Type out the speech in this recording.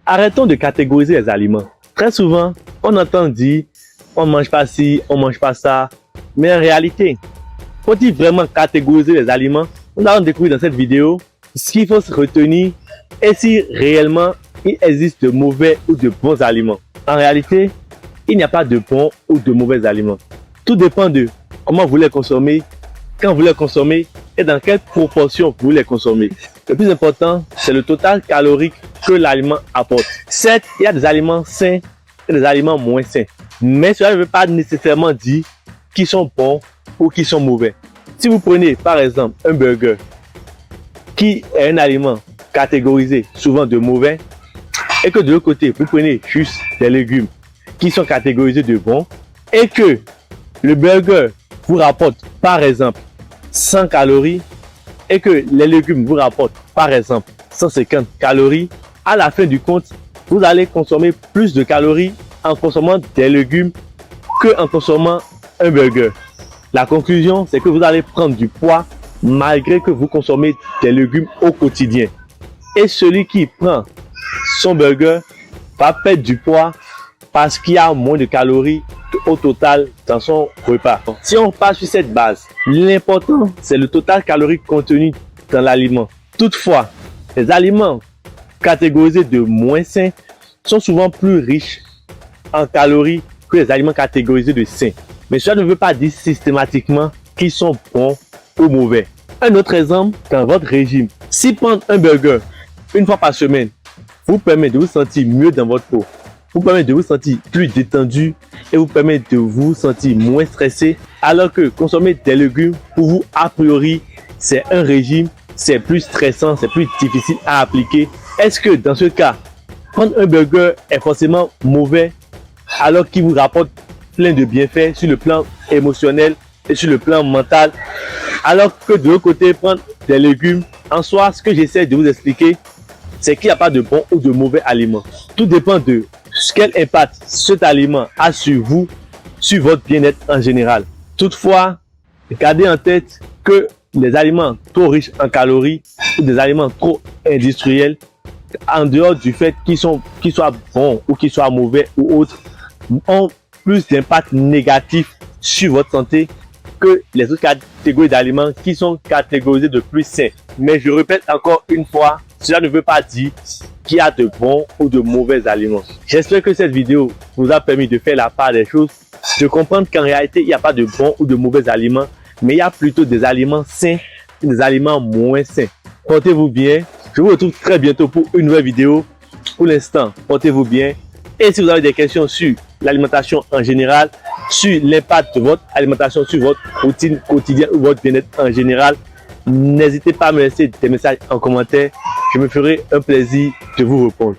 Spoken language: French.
Arrêtons de catégoriser les aliments. Très souvent, on entend dire on ne mange pas ci, on ne mange pas ça. Mais en réalité, faut-il vraiment catégoriser les aliments? Nous allons découvrir dans cette vidéo ce qu'il faut se retenir et si réellement il existe de mauvais ou de bons aliments. En réalité, il n'y a pas de bons ou de mauvais aliments. Tout dépend de comment vous les consommez, quand vous les consommez et dans quelle proportion vous les consommez. Le plus important, c'est le total calorique que l'aliment apporte. Certes, il y a des aliments sains et des aliments moins sains. Mais cela ne veut pas nécessairement dire qu'ils sont bons ou qu'ils sont mauvais. Si vous prenez par exemple un burger qui est un aliment catégorisé souvent de mauvais et que de l'autre côté vous prenez juste des légumes qui sont catégorisés de bons et que le burger vous rapporte par exemple 100 calories et que les légumes vous rapportent par exemple 150 calories, à la fin du compte, vous allez consommer plus de calories en consommant des légumes que en consommant un burger. La conclusion, c'est que vous allez prendre du poids malgré que vous consommez des légumes au quotidien. Et celui qui prend son burger va perdre du poids parce qu'il y a moins de calories au total dans son repas. Si on passe sur cette base, l'important c'est le total calorique contenu dans l'aliment. Toutefois, les aliments catégorisés de moins sains sont souvent plus riches en calories que les aliments catégorisés de sains. Mais cela ne veut pas dire systématiquement qu'ils sont bons ou mauvais. Un autre exemple, dans votre régime, si prendre un burger une fois par semaine vous permet de vous sentir mieux dans votre peau, vous permet de vous sentir plus détendu et vous permet de vous sentir moins stressé, alors que consommer des légumes, pour vous, a priori, c'est un régime, c'est plus stressant, c'est plus difficile à appliquer. Est-ce que dans ce cas, prendre un burger est forcément mauvais alors qu'il vous rapporte plein de bienfaits sur le plan émotionnel et sur le plan mental, alors que de l'autre côté, prendre des légumes, en soi, ce que j'essaie de vous expliquer, c'est qu'il n'y a pas de bon ou de mauvais aliments. Tout dépend de quel impact cet aliment a sur vous, sur votre bien-être en général. Toutefois, gardez en tête que les aliments trop riches en calories ou des aliments trop industriels, en dehors du fait qu'ils soient bons ou qu'ils soient mauvais ou autres, ont plus d'impact négatif sur votre santé que les autres catégories d'aliments qui sont catégorisés de plus sains. Mais je répète encore une fois, cela ne veut pas dire qu'il y a de bons ou de mauvais aliments. J'espère que cette vidéo vous a permis de faire la part des choses, de comprendre qu'en réalité, il n'y a pas de bons ou de mauvais aliments, mais il y a plutôt des aliments sains et des aliments moins sains. Portez-vous bien. Je vous retrouve très bientôt pour une nouvelle vidéo. Pour l'instant, portez-vous bien. Et si vous avez des questions sur l'alimentation en général, sur l'impact de votre alimentation sur votre routine quotidienne ou votre bien-être en général, n'hésitez pas à me laisser des messages en commentaire. Je me ferai un plaisir de vous répondre.